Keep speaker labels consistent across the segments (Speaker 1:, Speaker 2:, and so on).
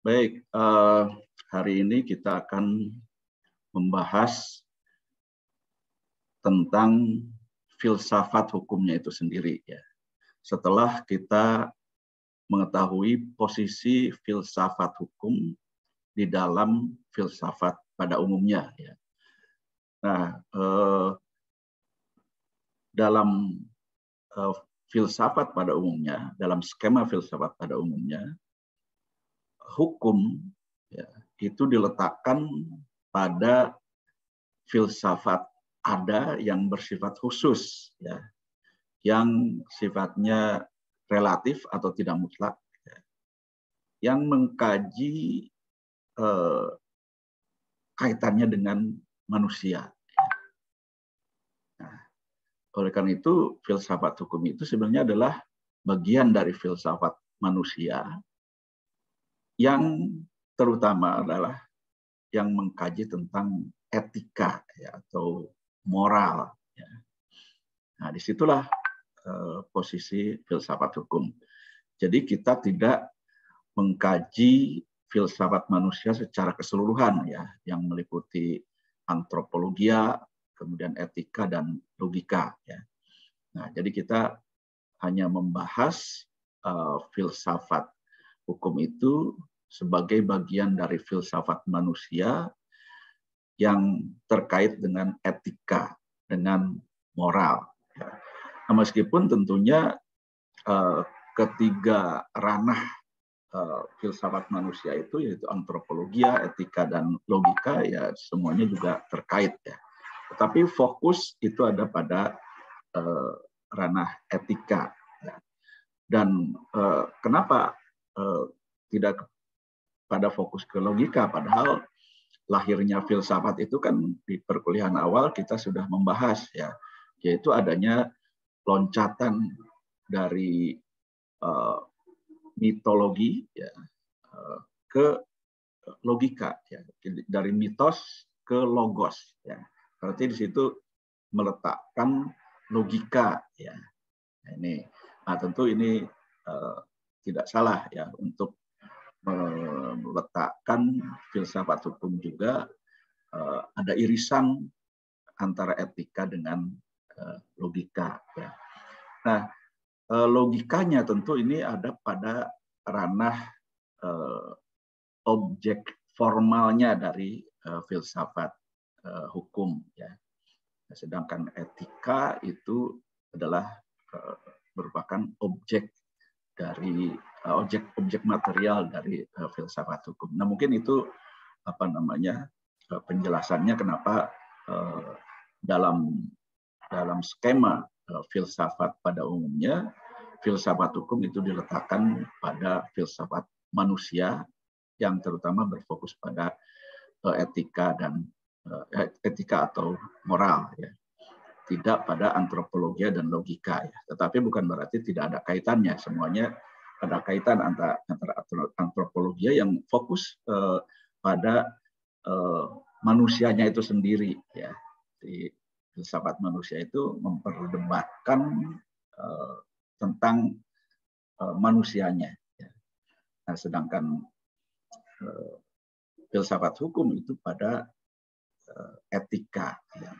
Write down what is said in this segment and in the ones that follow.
Speaker 1: Baik, hari ini kita akan membahas tentang filsafat hukumnya itu sendiri, ya. Setelah kita mengetahui posisi filsafat hukum di dalam filsafat pada umumnya, ya. Nah, dalam filsafat pada umumnya, dalam skema filsafat pada umumnya, hukum, ya, itu diletakkan pada filsafat ada yang bersifat khusus, ya, yang sifatnya relatif atau tidak mutlak, ya, yang mengkaji kaitannya dengan manusia. Nah, oleh karena itu, filsafat hukum itu sebenarnya adalah bagian dari filsafat manusia yang terutama adalah yang mengkaji tentang etika, ya, atau moral. Ya. Nah, disitulah posisi filsafat hukum. Jadi kita tidak mengkaji filsafat manusia secara keseluruhan, ya, yang meliputi antropologia, kemudian etika dan logika. Ya. Nah, jadi kita hanya membahas filsafat hukum itu sebagai bagian dari filsafat manusia yang terkait dengan etika, dengan moral. Nah, meskipun tentunya ketiga ranah filsafat manusia itu, yaitu antropologia, etika, dan logika, ya semuanya juga terkait, ya. Tetapi fokus itu ada pada ranah etika. Ya. Dan kenapa tidak pada fokus ke logika, padahal lahirnya filsafat itu kan di perkuliahan awal kita sudah membahas, ya, yaitu adanya loncatan dari mitologi, ya, ke logika, ya, dari mitos ke logos, ya. Berarti di situ meletakkan logika, ya. Nah, tentu ini tidak salah, ya, untuk meletakkan filsafat hukum juga ada irisan antara etika dengan logika, ya. Nah, logikanya tentu ini ada pada ranah objek formalnya dari filsafat hukum, ya. Sedangkan etika itu adalah merupakan objek dari objek material dari filsafat hukum. Nah, mungkin itu penjelasannya kenapa dalam skema filsafat pada umumnya, filsafat hukum itu diletakkan pada filsafat manusia yang terutama berfokus pada etika dan etika atau moral, ya. Tidak pada antropologi dan logika, ya. Tetapi bukan berarti tidak ada kaitannya, semuanya ada kaitan antara antropologi yang fokus pada manusianya itu sendiri, ya. Di filsafat manusia itu memperdebatkan tentang manusianya, ya. Nah, sedangkan filsafat hukum itu pada etika, ya.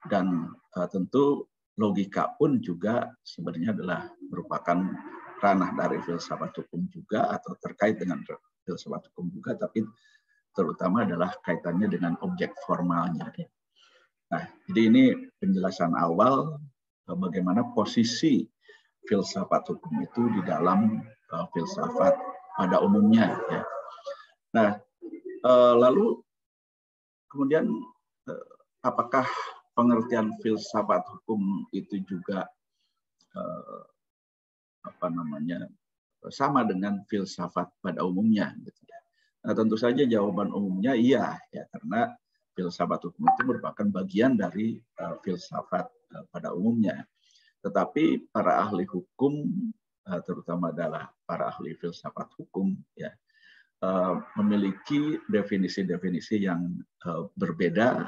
Speaker 1: Dan tentu logika pun juga sebenarnya adalah merupakan ranah dari filsafat hukum juga, atau terkait dengan filsafat hukum juga, tapi terutama adalah kaitannya dengan objek formalnya, ya. Nah, jadi ini penjelasan awal bagaimana posisi filsafat hukum itu di dalam filsafat pada umumnya, ya. Nah, lalu kemudian apakah pengertian filsafat hukum itu juga sama dengan filsafat pada umumnya, gitu, ya. Nah, tentu saja jawaban umumnya iya, ya, karena filsafat hukum itu merupakan bagian dari filsafat pada umumnya. Tetapi para ahli hukum, terutama adalah para ahli filsafat hukum, ya, memiliki definisi-definisi yang berbeda,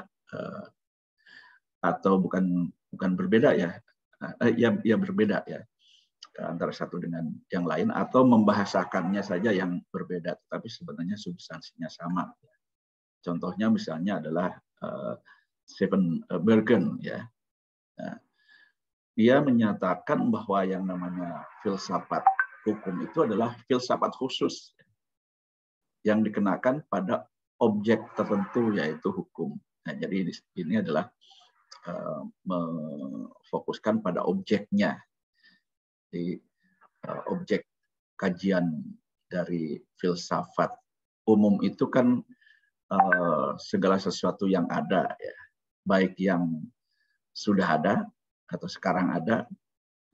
Speaker 1: atau bukan berbeda, ya, ya berbeda, ya. antara satu dengan yang lain, atau membahasakannya saja yang berbeda, tapi sebenarnya substansinya sama. Contohnya misalnya adalah Stephen Bergen, ya. Nah, dia menyatakan bahwa yang namanya filsafat hukum itu adalah filsafat khusus yang dikenakan pada objek tertentu, yaitu hukum. Nah, jadi ini adalah memfokuskan pada objeknya. Di objek kajian dari filsafat umum itu kan segala sesuatu yang ada, ya, baik yang sudah ada atau sekarang ada,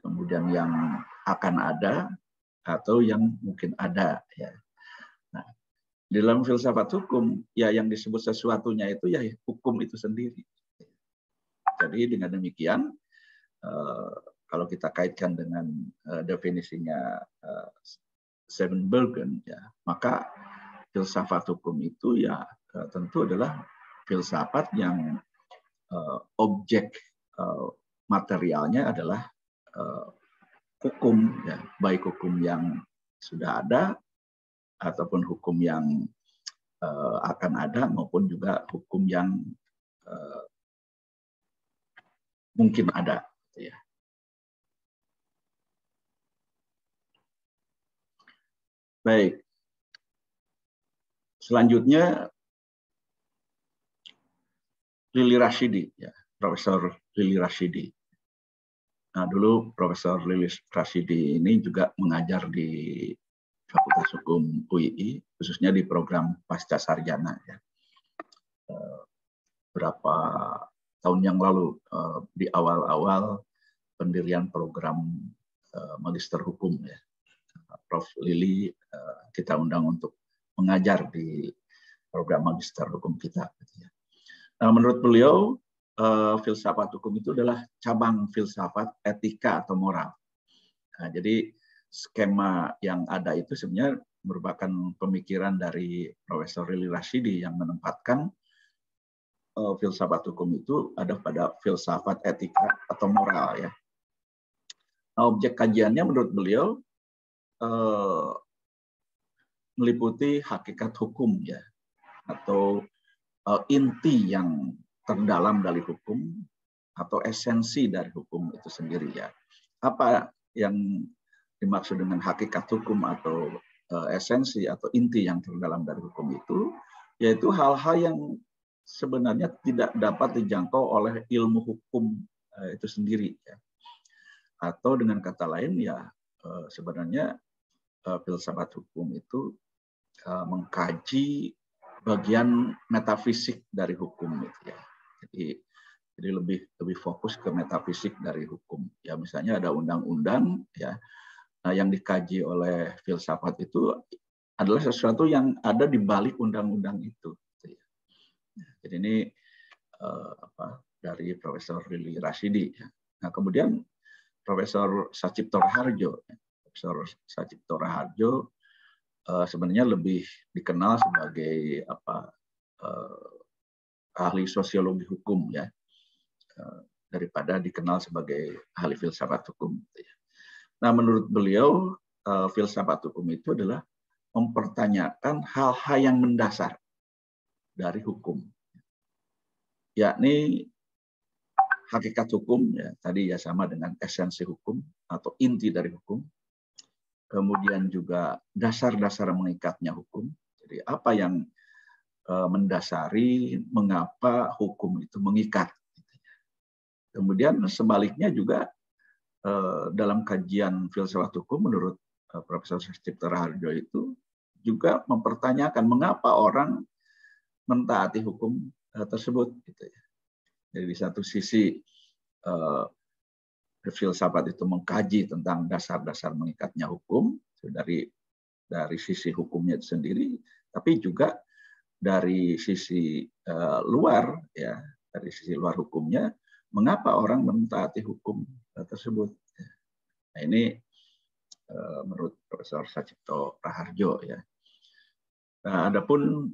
Speaker 1: kemudian yang akan ada atau yang mungkin ada, ya. Nah, dalam filsafat hukum, ya yang disebut sesuatunya itu ya hukum itu sendiri. Jadi dengan demikian, kalau kita kaitkan dengan definisinya Stephen Bergen, ya, maka filsafat hukum itu ya tentu adalah filsafat yang objek materialnya adalah hukum, ya, baik hukum yang sudah ada ataupun hukum yang akan ada maupun juga hukum yang mungkin ada, ya. Baik. Selanjutnya Lili Rashidi, ya, Profesor Lili Rashidi. Nah, dulu Profesor Lili Rashidi ini juga mengajar di Fakultas Hukum UII, khususnya di program Pasca Sarjana, ya. Berapa tahun yang lalu, di awal-awal pendirian program Magister Hukum, ya, Prof. Lili kita undang untuk mengajar di program Magister Hukum kita. Nah, menurut beliau, filsafat hukum itu adalah cabang filsafat etika atau moral. Nah, jadi skema yang ada itu sebenarnya merupakan pemikiran dari Profesor Lili Rashidi yang menempatkan filsafat hukum itu ada pada filsafat etika atau moral, ya. Nah, objek kajiannya menurut beliau meliputi hakikat hukum, ya, atau inti yang terdalam dari hukum atau esensi dari hukum itu sendiri, ya. Apa yang dimaksud dengan hakikat hukum atau esensi atau inti yang terdalam dari hukum itu, yaitu hal-hal yang sebenarnya tidak dapat dijangkau oleh ilmu hukum itu sendiri, ya. Atau dengan kata lain, ya, sebenarnya filsafat hukum itu mengkaji bagian metafisik dari hukum, gitu, ya. Jadi lebih fokus ke metafisik dari hukum. Ya, misalnya ada undang-undang, ya. Nah, yang dikaji oleh filsafat itu adalah sesuatu yang ada di balik undang-undang itu, gitu, ya. Jadi ini dari Profesor Lili Rashidi, ya. Nah, kemudian Profesor Sachipto Raharjo, Profesor Sachipto Raharjo sebenarnya lebih dikenal sebagai ahli sosiologi hukum, ya, daripada dikenal sebagai ahli filsafat hukum. Nah, menurut beliau filsafat hukum itu adalah mempertanyakan hal-hal yang mendasar dari hukum, yakni hakikat hukum, ya, tadi ya sama dengan esensi hukum atau inti dari hukum. Kemudian juga dasar-dasar mengikatnya hukum. Jadi apa yang mendasari mengapa hukum itu mengikat. Kemudian sebaliknya juga dalam kajian filsafat hukum menurut Profesor Sachipto Raharjo itu juga mempertanyakan mengapa orang mentaati hukum tersebut, gitu, ya. Jadi di satu sisi filsafat itu mengkaji tentang dasar-dasar mengikatnya hukum dari sisi hukumnya itu sendiri, tapi juga dari sisi luar, ya, dari sisi luar hukumnya, mengapa orang mentaati hukum tersebut. Nah, ini menurut Profesor Sachipto Raharjo, ya. Nah, adapun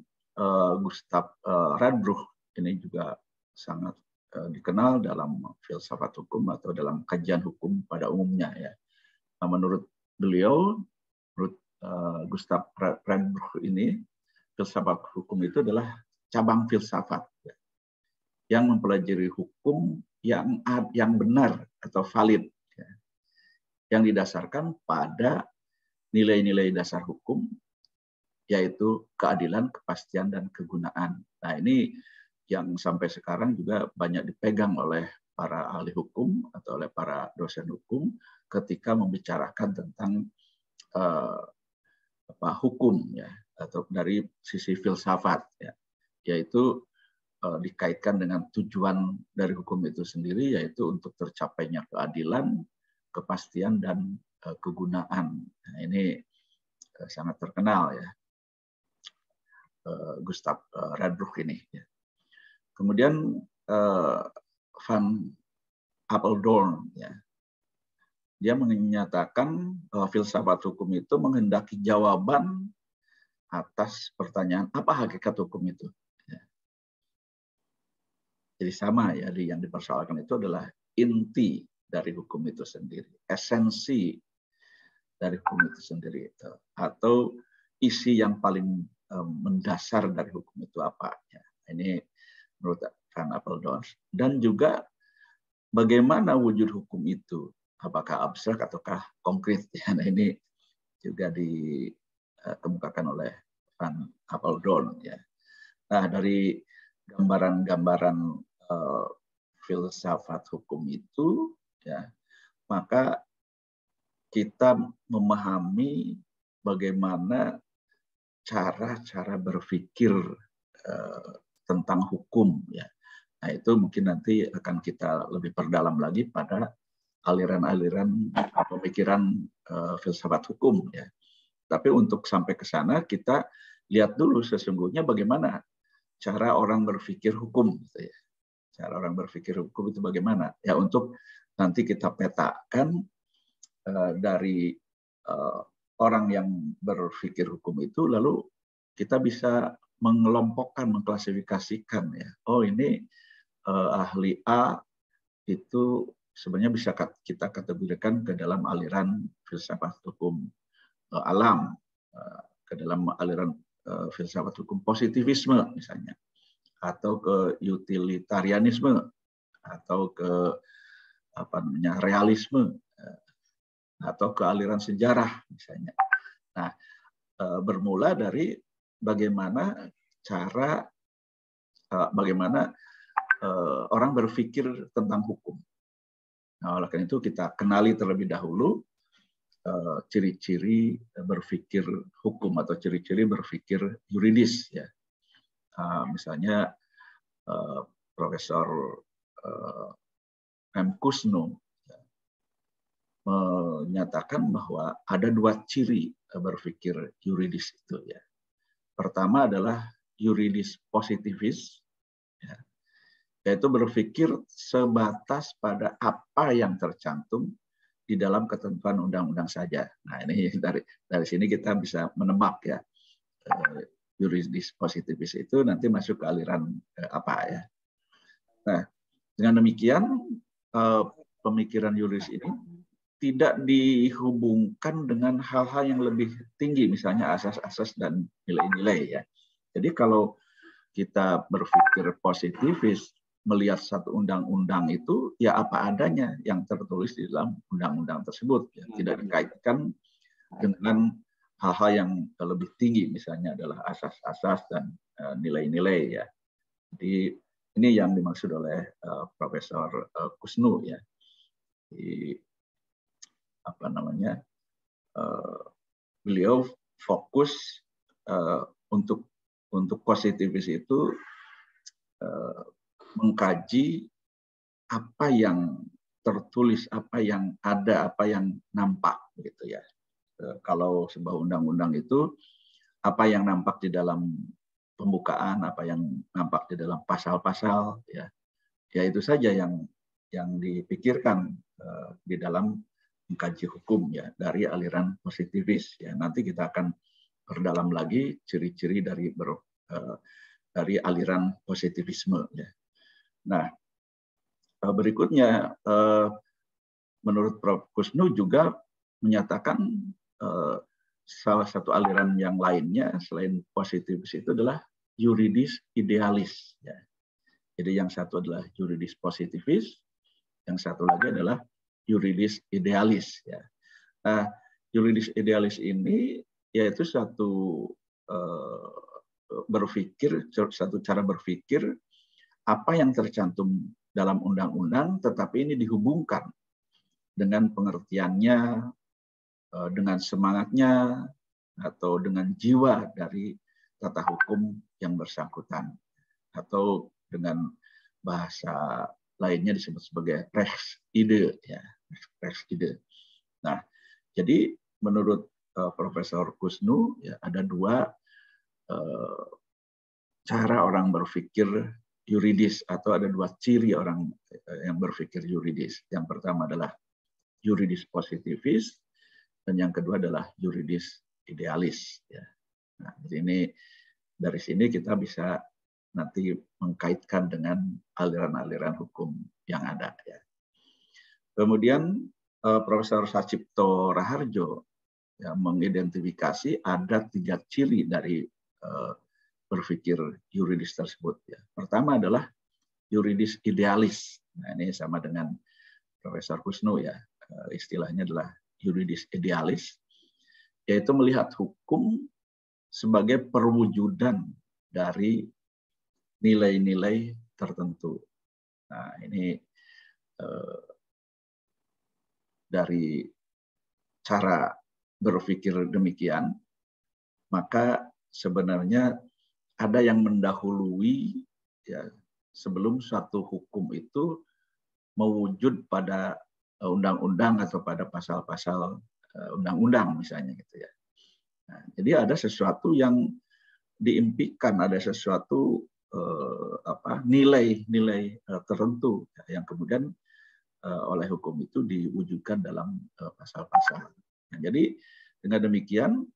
Speaker 1: Gustav Radbruch ini juga sangat dikenal dalam filsafat hukum atau dalam kajian hukum pada umumnya, ya. menurut beliau, menurut Gustav Radbruch ini, filsafat hukum itu adalah cabang filsafat yang mempelajari hukum yang benar atau valid, yang didasarkan pada nilai-nilai dasar hukum, yaitu keadilan, kepastian, dan kegunaan. Nah, ini yang sampai sekarang juga banyak dipegang oleh para ahli hukum atau oleh para dosen hukum ketika membicarakan tentang hukum, ya, atau dari sisi filsafat, ya, yaitu dikaitkan dengan tujuan dari hukum itu sendiri, yaitu untuk tercapainya keadilan, kepastian, dan kegunaan. Nah, ini sangat terkenal, ya, Gustav Radbruch ini. Ya. Kemudian Van Apeldoorn, ya, dia menyatakan bahwa filsafat hukum itu menghendaki jawaban atas pertanyaan apa hakikat hukum itu. Ya. Jadi sama, ya, yang dipersoalkan itu adalah inti dari hukum itu sendiri, esensi dari hukum itu sendiri, atau isi yang paling mendasar dari hukum itu apa. Ya. Ini menurut Van Apeldoorn. Dan juga bagaimana wujud hukum itu, apakah abstrak ataukah konkret. Ya. Nah, ini juga dikemukakan oleh Van Apeldoorn. Ya. Nah, dari gambaran-gambaran filsafat hukum itu, ya, maka kita memahami bagaimana cara-cara berpikir tentang hukum, ya. Nah, itu mungkin nanti akan kita lebih perdalam lagi pada aliran-aliran pemikiran filsafat hukum, ya. Tapi untuk sampai ke sana kita lihat dulu sesungguhnya bagaimana cara orang berpikir hukum, gitu ya. Cara orang berpikir hukum itu bagaimana? Ya, untuk nanti kita petakan dari orang yang berpikir hukum itu, lalu kita bisa mengelompokkan, mengklasifikasikan, ya. Oh, ini ahli A itu sebenarnya bisa kita kategorikan ke dalam aliran filsafat hukum alam, ke dalam aliran filsafat hukum positivisme misalnya, atau ke utilitarianisme, atau ke realisme, atau ke aliran sejarah misalnya. Nah, bermula dari bagaimana orang berpikir tentang hukum. Nah, oleh karena itu kita kenali terlebih dahulu ciri-ciri berpikir hukum atau ciri-ciri berpikir yuridis, ya. Misalnya Profesor M. Kusno menyatakan bahwa ada dua ciri berpikir yuridis itu, ya. Pertama adalah yuridis positivis, ya, yaitu berpikir sebatas pada apa yang tercantum di dalam ketentuan undang-undang saja. Nah, ini dari sini kita bisa menebak, ya, yuridis positivis itu nanti masuk ke aliran apa, ya. Nah, dengan demikian pemikiran yuridis ini tidak dihubungkan dengan hal-hal yang lebih tinggi, misalnya asas-asas dan nilai-nilai, ya. Jadi kalau kita berpikir positivis, melihat satu undang-undang itu ya apa adanya yang tertulis di dalam undang-undang tersebut, ya. Tidak dikaitkan dengan hal-hal yang lebih tinggi, misalnya adalah asas-asas dan nilai-nilai, ya. Jadi ini yang dimaksud oleh Profesor Kusno, ya. Di, beliau fokus untuk positivis itu mengkaji apa yang tertulis, apa yang ada, apa yang nampak, gitu, ya. Kalau sebuah undang-undang itu apa yang nampak di dalam pembukaan, apa yang nampak di dalam pasal-pasal, ya. Ya itu saja yang dipikirkan di dalam mengkaji hukum, ya, dari aliran positivis, ya. Nanti kita akan perdalam lagi ciri-ciri dari aliran positivisme, ya. Nah, berikutnya menurut Prof. Kusno juga menyatakan salah satu aliran yang lainnya selain positivis itu adalah yuridis idealis. Ya. Jadi yang satu adalah yuridis positivis, yang satu lagi adalah yuridis idealis. Ya. Nah, yuridis idealis ini yaitu satu satu cara berpikir apa yang tercantum dalam undang-undang, tetapi ini dihubungkan dengan pengertiannya, dengan semangatnya, atau dengan jiwa dari tata hukum yang bersangkutan, atau dengan bahasa lainnya disebut sebagai Rechtside, ya, Rechtside. Nah, jadi menurut Profesor Kusnu, ya, ada dua cara orang berpikir yuridis, atau ada dua ciri orang yang berpikir yuridis. Yang pertama adalah yuridis positivis, dan yang kedua adalah yuridis idealis. Ya. Nah, dari sini kita bisa nanti mengkaitkan dengan aliran-aliran hukum yang ada. Ya. Kemudian Profesor Sacipto Raharjo ya, mengidentifikasi ada 3 ciri dari berpikir yuridis tersebut. Ya. Pertama adalah yuridis idealis. Nah, ini sama dengan Profesor Kusnu, ya, istilahnya adalah yuridis idealis, yaitu melihat hukum sebagai perwujudan dari nilai-nilai tertentu. Nah, ini dari cara berpikir demikian, maka sebenarnya ada yang mendahului, ya, sebelum suatu hukum itu mewujud pada undang-undang atau pada pasal-pasal undang-undang misalnya gitu ya. Nah, jadi ada sesuatu yang diimpikan, ada sesuatu nilai-nilai tertentu yang kemudian oleh hukum itu diwujudkan dalam pasal-pasal. Nah, jadi dengan demikian,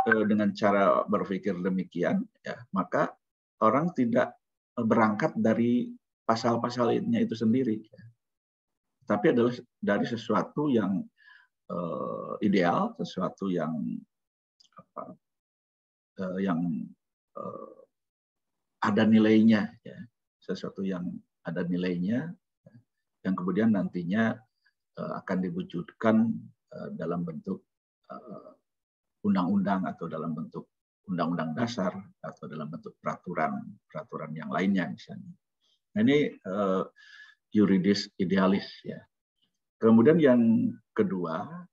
Speaker 1: dengan cara berpikir demikian, ya, maka orang tidak berangkat dari pasal-pasalnya itu sendiri, ya, tapi adalah dari sesuatu yang ideal, sesuatu yang ada nilainya, ya, sesuatu yang ada nilainya, yang kemudian nantinya akan diwujudkan dalam bentuk undang-undang, atau dalam bentuk undang-undang dasar, atau dalam bentuk peraturan yang lainnya misalnya. Nah, ini yuridis idealis, ya. Kemudian yang kedua,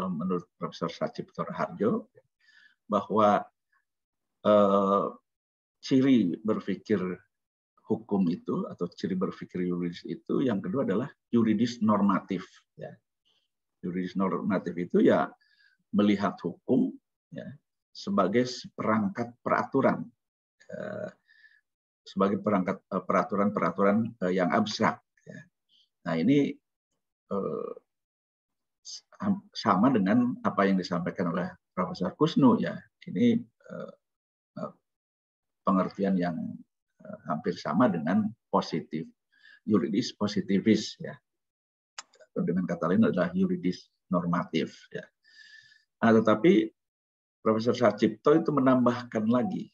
Speaker 1: menurut Profesor Sacipto Raharjo, bahwa ciri berpikir hukum itu, atau ciri berpikir yuridis itu, yang kedua adalah yuridis normatif. Ya. Yuridis normatif itu ya melihat hukum, ya, sebagai perangkat peraturan, sebagai perangkat peraturan-peraturan yang abstrak. Ya. Nah, ini sama dengan apa yang disampaikan oleh Profesor Kusnu, ya. Ini pengertian yang hampir sama dengan positif, yuridis positivis, ya. Dengan kata lain adalah yuridis normatif, ya. Nah, tetapi Profesor Sacipto itu menambahkan lagi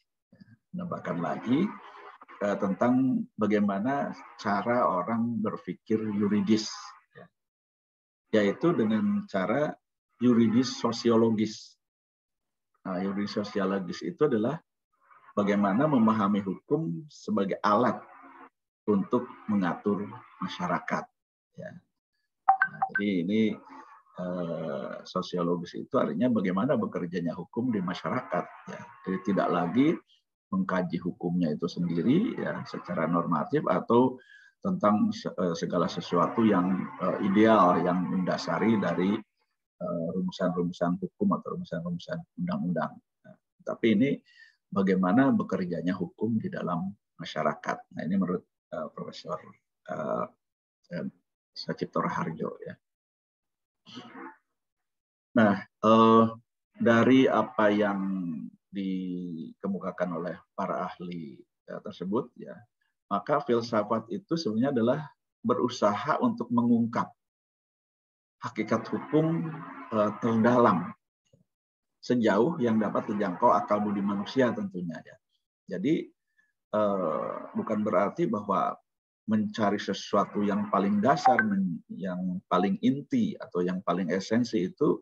Speaker 1: tentang bagaimana cara orang berpikir yuridis, ya, yaitu dengan cara yuridis sosiologis. Nah, yuridis sosiologis itu adalah bagaimana memahami hukum sebagai alat untuk mengatur masyarakat. Ya. Nah, jadi ini sosiologis itu artinya bagaimana bekerjanya hukum di masyarakat. Ya. Jadi tidak lagi mengkaji hukumnya itu sendiri, ya, secara normatif, atau tentang segala sesuatu yang ideal, yang mendasari dari rumusan-rumusan hukum atau rumusan-rumusan undang-undang. Nah, tapi ini bagaimana bekerjanya hukum di dalam masyarakat. Nah, ini menurut Profesor Sacipto Raharjo, ya. Nah, dari apa yang dikemukakan oleh para ahli tersebut, ya, maka filsafat itu sebenarnya adalah berusaha untuk mengungkap hakikat hukum terdalam sejauh yang dapat terjangkau akal budi manusia tentunya ya. Jadi bukan berarti bahwa mencari sesuatu yang paling dasar, yang paling inti atau yang paling esensi itu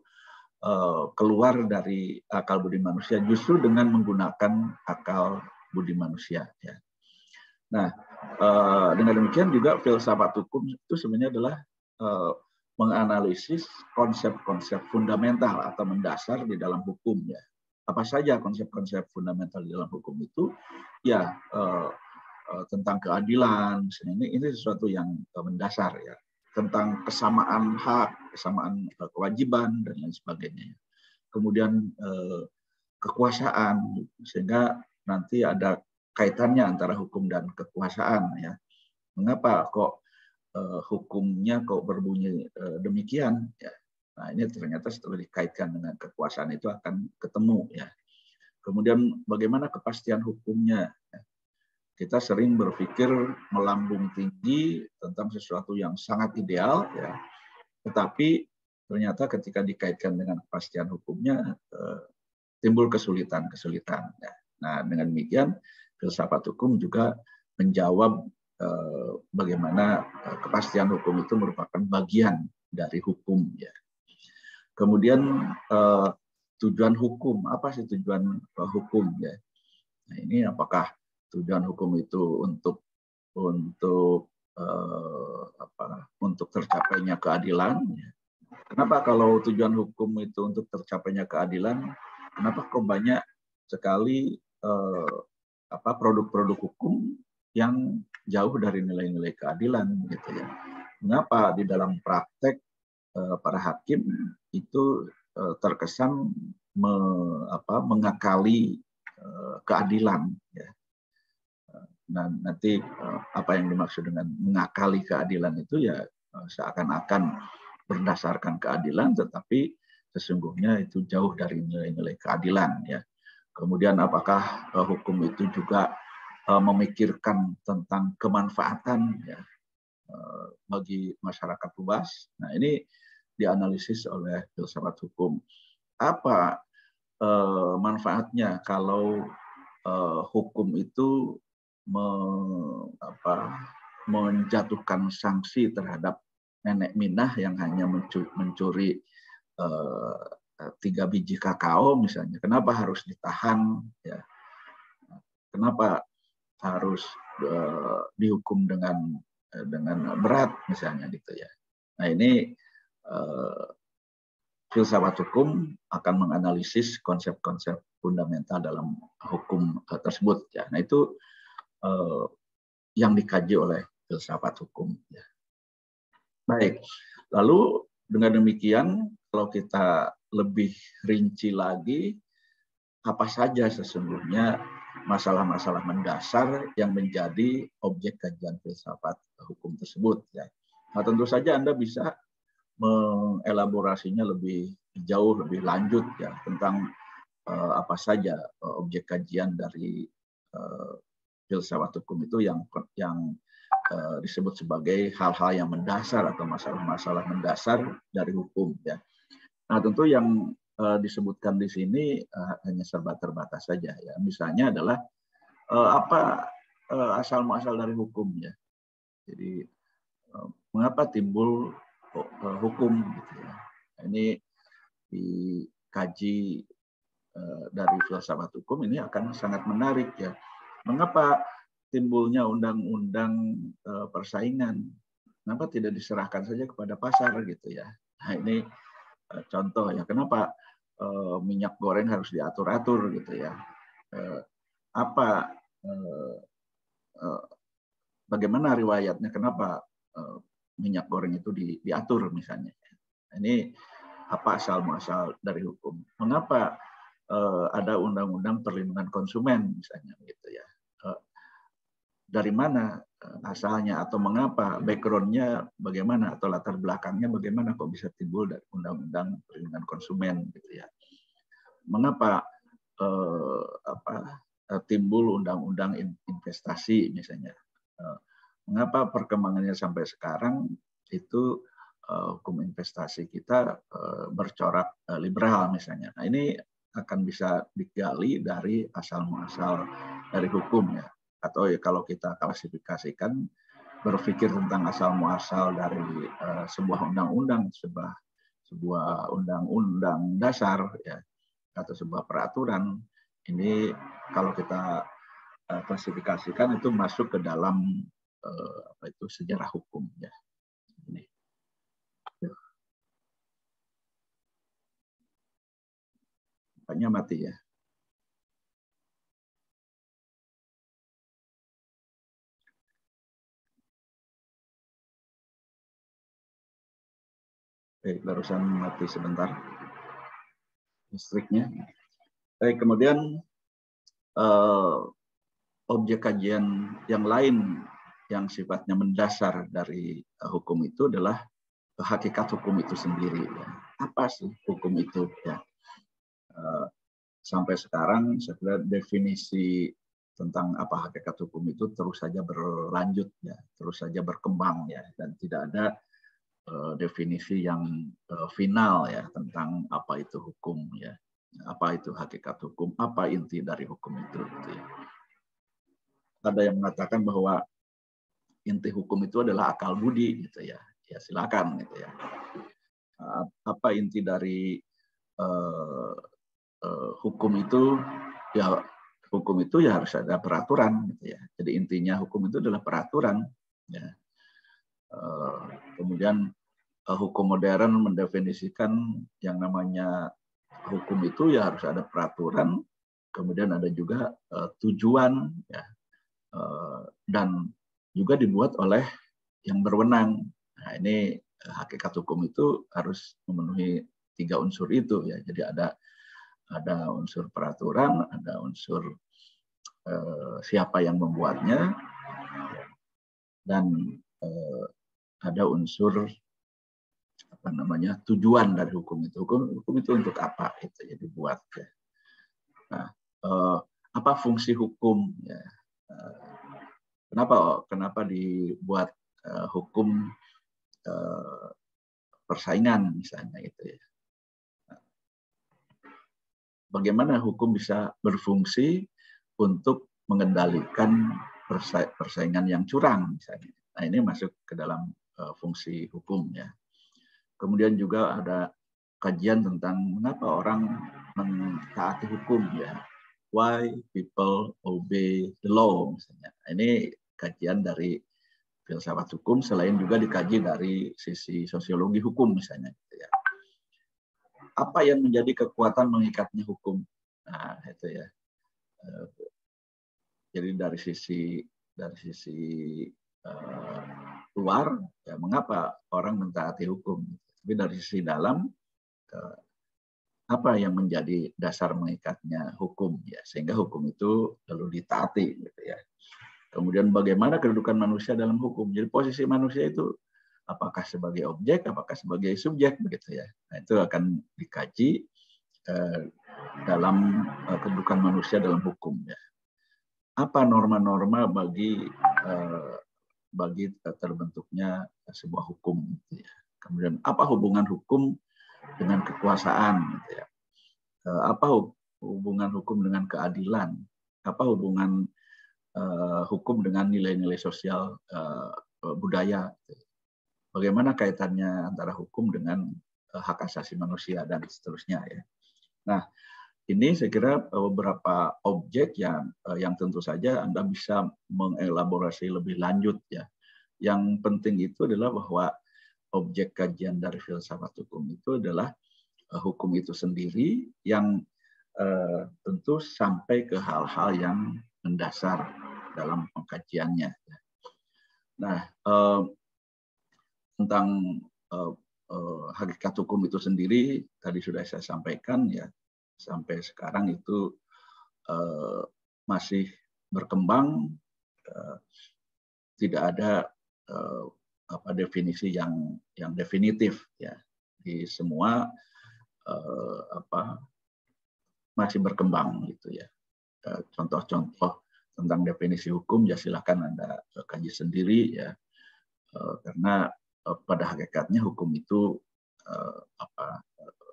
Speaker 1: keluar dari akal budi manusia, justru dengan menggunakan akal budi manusia ya. Nah, dengan demikian juga filsafat hukum itu sebenarnya adalah menganalisis konsep-konsep fundamental atau mendasar di dalam hukum ya. Apa saja konsep-konsep fundamental di dalam hukum itu? Ya tentang keadilan, ini sesuatu yang mendasar ya. Tentang kesamaan hak, kesamaan kewajiban dan lain sebagainya. Kemudian kekuasaan, sehingga nanti ada kaitannya antara hukum dan kekuasaan ya. Mengapa kok hukumnya kok berbunyi demikian ya. Nah, ini ternyata setelah dikaitkan dengan kekuasaan itu akan ketemu ya. Kemudian bagaimana kepastian hukumnya ya. Kita sering berpikir melambung tinggi tentang sesuatu yang sangat ideal ya. Tetapi ternyata ketika dikaitkan dengan kepastian hukumnya timbul kesulitan-kesulitan ya. Nah, dengan demikian filsafat hukum juga menjawab bagaimana kepastian hukum itu merupakan bagian dari hukum ya. Kemudian tujuan hukum, apa sih tujuan hukum ya? Nah, ini apakah tujuan hukum itu untuk tercapainya keadilan? Ya. Kenapa kalau tujuan hukum itu untuk tercapainya keadilan? Kenapa kok banyak sekali produk-produk hukum yang jauh dari nilai-nilai keadilan gitu ya. Mengapa di dalam praktek para hakim itu terkesan mengakali keadilan ya. Nah, nanti apa yang dimaksud dengan mengakali keadilan itu ya seakan-akan berdasarkan keadilan tetapi sesungguhnya itu jauh dari nilai-nilai keadilan ya. Kemudian apakah hukum itu juga memikirkan tentang kemanfaatan ya, bagi masyarakat luas. Nah, ini dianalisis oleh filsafat hukum. Apa manfaatnya kalau hukum itu menjatuhkan sanksi terhadap nenek minah yang hanya mencuri 3 biji kakao misalnya. Kenapa harus ditahan? Ya. Kenapa harus dihukum dengan berat misalnya gitu ya. Nah, ini filsafat hukum akan menganalisis konsep-konsep fundamental dalam hukum tersebut ya. Nah, itu yang dikaji oleh filsafat hukum ya. Baik. Lalu dengan demikian kalau kita lebih rinci lagi apa saja sesungguhnya masalah-masalah mendasar yang menjadi objek kajian filsafat hukum tersebut ya. Nah, tentu saja Anda bisa mengelaborasinya lebih jauh, lebih lanjut ya tentang apa saja objek kajian dari filsafat hukum itu yang disebut sebagai hal-hal yang mendasar atau masalah-masalah mendasar dari hukum ya. Nah, tentu yang disebutkan di sini hanya serba terbatas saja ya. Misalnya adalah apa asal muasal dari hukum ya. Jadi mengapa timbul hukum gitu ya. Ini dikaji dari filsafat hukum ini akan sangat menarik ya. Mengapa timbulnya undang-undang persaingan? Kenapa tidak diserahkan saja kepada pasar gitu ya. Nah, ini contoh ya, kenapa minyak goreng harus diatur-atur gitu ya. Bagaimana riwayatnya, kenapa minyak goreng itu diatur misalnya. Ini apa asal muasal dari hukum. Mengapa ada undang-undang perlindungan konsumen misalnya gitu ya. Dari mana asalnya atau mengapa background-nya bagaimana atau latar belakangnya bagaimana kok bisa timbul dari undang-undang perlindungan konsumen gitu ya. Mengapa timbul undang-undang investasi misalnya. Mengapa perkembangannya sampai sekarang itu hukum investasi kita bercorak liberal misalnya. Nah, ini akan bisa digali dari asal muasal dari hukum ya. Atau ya kalau kita klasifikasikan berpikir tentang asal muasal dari sebuah undang-undang, sebuah undang-undang dasar ya, atau sebuah peraturan, ini kalau kita klasifikasikan itu masuk ke dalam sejarah hukum ya. Ini. Tampaknya mati ya. Barusan mati sebentar listriknya. Kemudian objek kajian yang lain yang sifatnya mendasar dari hukum itu adalah hakikat hukum itu sendiri. Ya. Apa sih hukum itu? Ya. Sampai sekarang saya kira definisi tentang apa hakikat hukum itu terus saja berlanjut, ya, terus saja berkembang, ya, dan tidak ada definisi yang final ya tentang apa itu hukum, ya, apa itu hakikat hukum, apa inti dari hukum itu. Gitu ya. Ada yang mengatakan bahwa inti hukum itu adalah akal budi, gitu ya. Ya silakan, gitu ya. Apa inti dari hukum itu? Ya hukum itu ya harus ada peraturan, gitu ya. Jadi intinya hukum itu adalah peraturan. Ya. Kemudian hukum modern mendefinisikan yang namanya hukum itu ya harus ada peraturan, kemudian ada juga tujuan, ya, dan juga dibuat oleh yang berwenang. Nah, ini hakikat hukum itu harus memenuhi 3 unsur itu, ya. Jadi ada unsur peraturan, ada unsur siapa yang membuatnya, dan ada unsur apa namanya tujuan dari hukum itu. Hukum itu untuk apa itu ya dibuat. Ya. Nah, apa fungsi hukum? Ya. Kenapa dibuat hukum persaingan misalnya itu ya. Bagaimana hukum bisa berfungsi untuk mengendalikan persaingan yang curang misalnya. Nah, ini masuk ke dalam fungsi hukum ya. Kemudian juga ada kajian tentang mengapa orang mentaati hukum ya. Why people obey the law misalnya. Nah, ini kajian dari filsafat hukum, selain juga dikaji dari sisi sosiologi hukum misalnya. Ya. Apa yang menjadi kekuatan mengikatnya hukum? Nah, itu ya. Jadi dari sisi luar, ya, mengapa orang mentaati hukum? Tapi dari sisi dalam, apa yang menjadi dasar mengikatnya hukum? Ya, sehingga hukum itu lalu ditaati, gitu ya. Kemudian bagaimana kedudukan manusia dalam hukum? Jadi posisi manusia itu apakah sebagai objek, apakah sebagai subjek, begitu ya. Nah, itu akan dikaji dalam kedudukan manusia dalam hukum. Ya. Apa norma-norma bagi terbentuknya sebuah hukum? Gitu ya. Kemudian apa hubungan hukum dengan kekuasaan? Gitu ya. Apa hubungan hukum dengan keadilan? Apa hubungan hukum dengan nilai-nilai sosial budaya? Bagaimana kaitannya antara hukum dengan hak asasi manusia dan seterusnya ya. Nah, ini saya kira beberapa objek yang tentu saja Anda bisa mengelaborasi lebih lanjut ya. Yang penting itu adalah bahwa objek kajian dari filsafat hukum itu adalah hukum itu sendiri yang tentu sampai ke hal-hal yang mendasar dalam pengkajiannya. Nah, tentang hakikat hukum itu sendiri tadi sudah saya sampaikan ya, sampai sekarang itu masih berkembang, tidak ada definisi yang definitif ya, di semua masih berkembang gitu ya. Contoh-contoh tentang definisi hukum ya silakan Anda kaji sendiri ya, karena pada hakikatnya hukum itu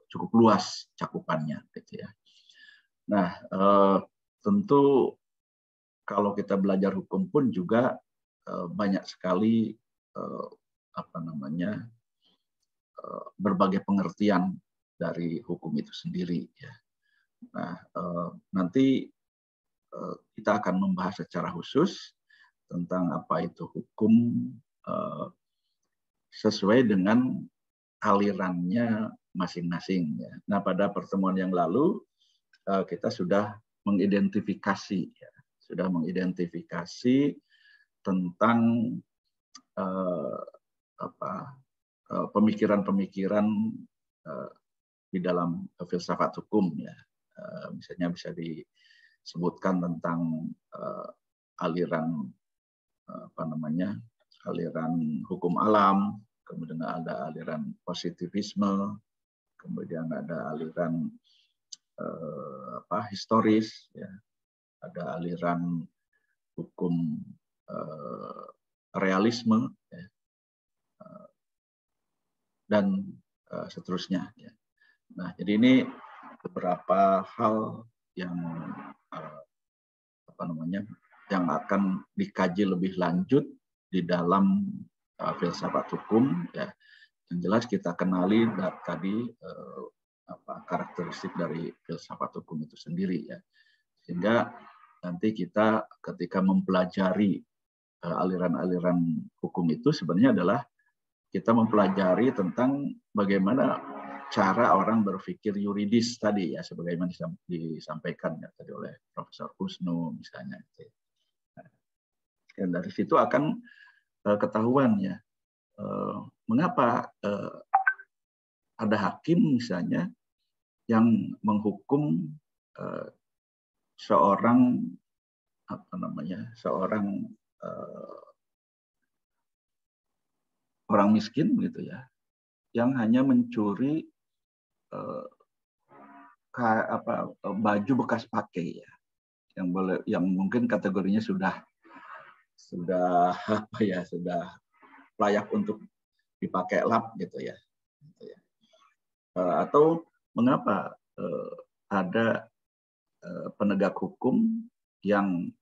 Speaker 1: cukup luas cakupannya, gitu ya. Nah, tentu kalau kita belajar hukum pun juga banyak sekali berbagai pengertian dari hukum itu sendiri, ya. Nah, nanti kita akan membahas secara khusus tentang apa itu hukum sesuai dengan alirannya masing-masing, ya. Nah, pada pertemuan yang lalu kita sudah mengidentifikasi, ya, tentang pemikiran-pemikiran di dalam filsafat hukum, ya. Misalnya bisa disebutkan tentang aliran aliran hukum alam, kemudian ada aliran positivisme, kemudian ada aliran historis, ya. Ada aliran hukum realisme, ya, dan seterusnya, ya. Nah, jadi ini beberapa hal yang yang akan dikaji lebih lanjut di dalam filsafat hukum, ya. Yang jelas kita kenali tadi karakteristik dari filsafat hukum itu sendiri, ya. Sehingga nanti kita ketika mempelajari aliran-aliran hukum itu sebenarnya adalah kita mempelajari tentang bagaimana cara orang berpikir yuridis tadi, ya, sebagaimana disampaikan ya tadi oleh Profesor Husnu misalnya. Dan dari situ akan ketahuan, ya, mengapa ada hakim misalnya yang menghukum seorang orang miskin, gitu ya, yang hanya mencuri baju bekas pakai, ya, yang mungkin kategorinya sudah layak untuk dipakai lap, gitu ya. Atau mengapa ada penegak hukum yang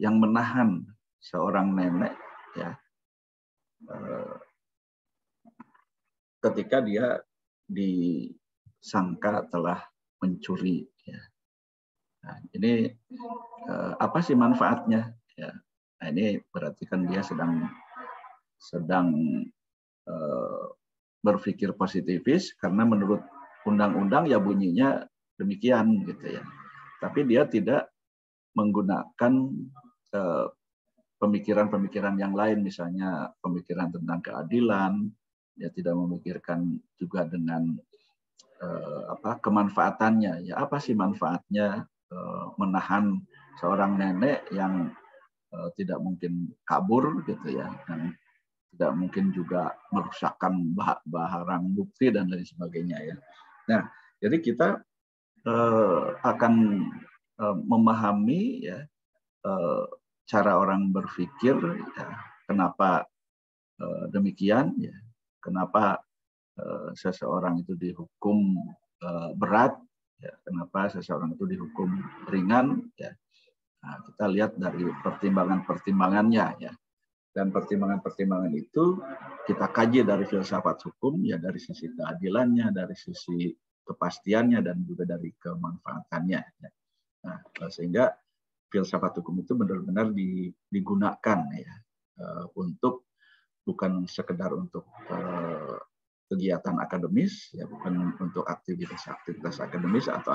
Speaker 1: menahan seorang nenek, ya, ketika dia disangka telah mencuri, ya. Nah, ini apa sih manfaatnya, ya? Nah, ini berarti kan dia sedang berpikir positivis karena menurut undang-undang ya bunyinya demikian, gitu ya. Tapi dia tidak menggunakan pemikiran-pemikiran yang lain, misalnya pemikiran tentang keadilan, dia tidak memikirkan juga dengan kemanfaatannya, ya, apa sih manfaatnya menahan seorang nenek yang tidak mungkin kabur, gitu ya, dan tidak mungkin juga merusakkan barang bukti dan lain sebagainya, ya. Nah, jadi kita akan memahami, ya, cara orang berpikir, ya, kenapa demikian, ya, kenapa seseorang itu dihukum berat, ya, kenapa seseorang itu dihukum ringan, ya. Nah, kita lihat dari pertimbangan-pertimbangannya, ya. Dan pertimbangan-pertimbangan itu kita kaji dari filsafat hukum, ya, dari sisi keadilannya, dari sisi kepastiannya, dan juga dari kemanfaatannya, ya. Nah, sehingga filsafat hukum itu benar-benar digunakan, ya, untuk bukan sekedar untuk kegiatan akademis, ya, bukan untuk aktivitas akademis atau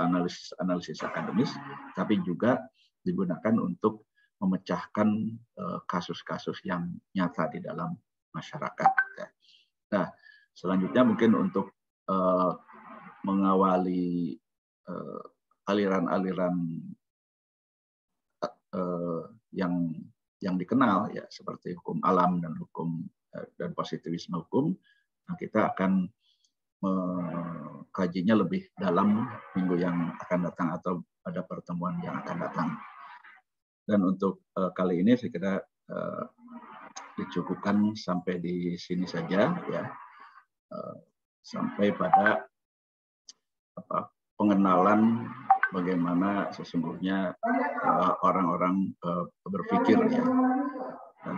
Speaker 1: analisis akademis, tapi juga digunakan untuk memecahkan kasus-kasus yang nyata di dalam masyarakat. Nah, selanjutnya mungkin untuk mengawali aliran-aliran yang dikenal, ya, seperti hukum alam dan hukum dan positivisme hukum. Nah, kita akan mengkajinya lebih dalam minggu yang akan datang atau pada pertemuan yang akan datang. Dan untuk kali ini saya kira dicukupkan sampai di sini saja ya, sampai pada pengenalan bagaimana sesungguhnya orang-orang berpikir ya. Dan,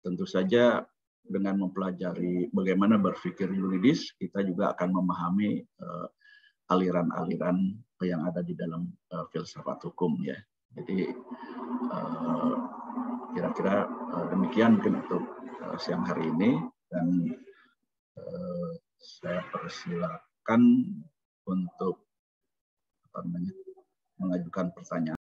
Speaker 1: tentu saja dengan mempelajari bagaimana berpikir yuridis, kita juga akan memahami aliran-aliran yang ada di dalam filsafat hukum ya. Jadi kira-kira demikian mungkin untuk siang hari ini, dan saya persilakan untuk mengajukan pertanyaan.